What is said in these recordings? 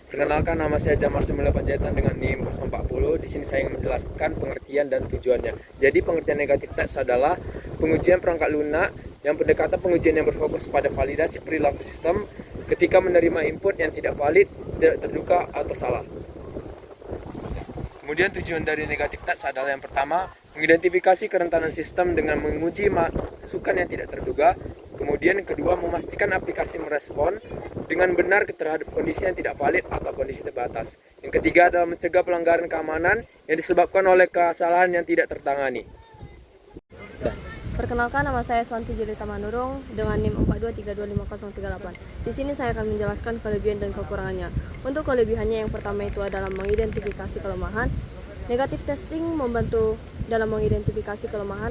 Perkenalkan, nama saya Jamar Sumila Panjaitan dengan NIM 040. Di sini saya ingin menjelaskan pengertian dan tujuannya. Jadi pengertian negatif test adalah pengujian perangkat lunak yang pendekatan pengujian yang berfokus pada validasi perilaku sistem ketika menerima input yang tidak valid, tidak terduga atau salah. Kemudian tujuan dari negatif test adalah yang pertama, mengidentifikasi kerentanan sistem dengan menguji masukan yang tidak terduga. Kemudian yang kedua, memastikan aplikasi merespon dengan benar terhadap kondisi yang tidak valid atau kondisi terbatas. Yang ketiga adalah mencegah pelanggaran keamanan yang disebabkan oleh kesalahan yang tidak tertangani. Perkenalkan, nama saya Swanti Jelita Manurung dengan NIM 42325038. Di sini saya akan menjelaskan kelebihan dan kekurangannya. Untuk kelebihannya, yang pertama itu adalah mengidentifikasi kelemahan. Negatif testing membantu dalam mengidentifikasi kelemahan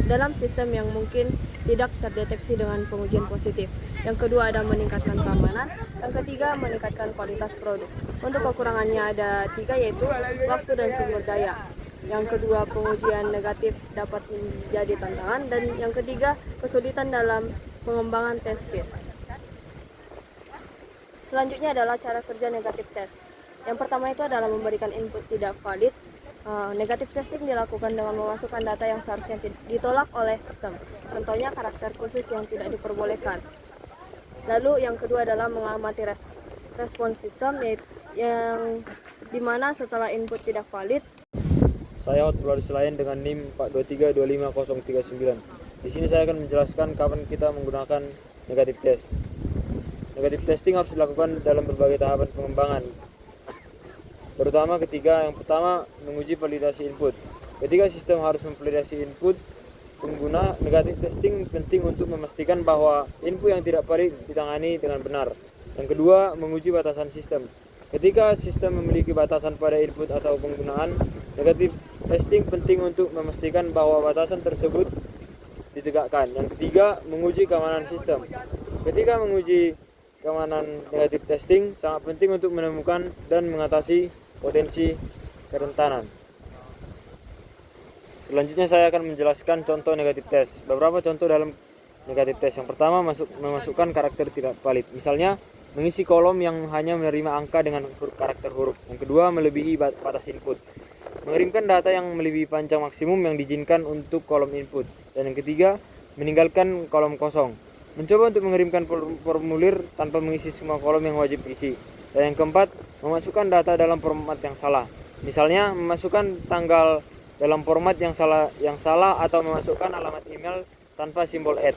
dalam sistem yang mungkin tidak terdeteksi dengan pengujian positif. Yang kedua adalah meningkatkan keamanan. Yang ketiga, meningkatkan kualitas produk. Untuk kekurangannya ada 3, yaitu waktu dan sumber daya. Yang kedua, pengujian negatif dapat menjadi tantangan. Dan yang ketiga, kesulitan dalam pengembangan test case. Selanjutnya adalah cara kerja negatif test. Yang pertama itu adalah memberikan input tidak valid. Negatif testing dilakukan dengan memasukkan data yang seharusnya ditolak oleh sistem. Contohnya karakter khusus yang tidak diperbolehkan. Lalu yang kedua adalah mengamati respon sistem, yang dimana setelah input tidak valid. Saya Hot Floris lain dengan NIM 4232539. Di sini saya akan menjelaskan kapan kita menggunakan negatif test. Negatif testing harus dilakukan dalam berbagai tahapan pengembangan. Terutama yang pertama menguji validasi input. Ketika sistem harus memvalidasi input pengguna, negatif testing penting untuk memastikan bahwa input yang tidak valid ditangani dengan benar. Yang kedua, menguji batasan sistem. Ketika sistem memiliki batasan pada input atau penggunaan, negatif testing penting untuk memastikan bahwa batasan tersebut ditegakkan. Yang ketiga, menguji keamanan sistem. Ketika menguji keamanan, negatif testing sangat penting untuk menemukan dan mengatasi potensi kerentanan. Selanjutnya saya akan menjelaskan contoh negatif test. Beberapa contoh dalam negatif test. Yang pertama, memasukkan karakter tidak valid. Misalnya, mengisi kolom yang hanya menerima angka dengan karakter huruf. Yang kedua, melebihi batas input. Mengirimkan data yang melebihi panjang maksimum yang diizinkan untuk kolom input. Dan yang ketiga, meninggalkan kolom kosong. Mencoba untuk mengirimkan formulir tanpa mengisi semua kolom yang wajib diisi. Dan yang keempat, memasukkan data dalam format yang salah. Misalnya, memasukkan tanggal dalam format yang salah atau memasukkan alamat email tanpa simbol @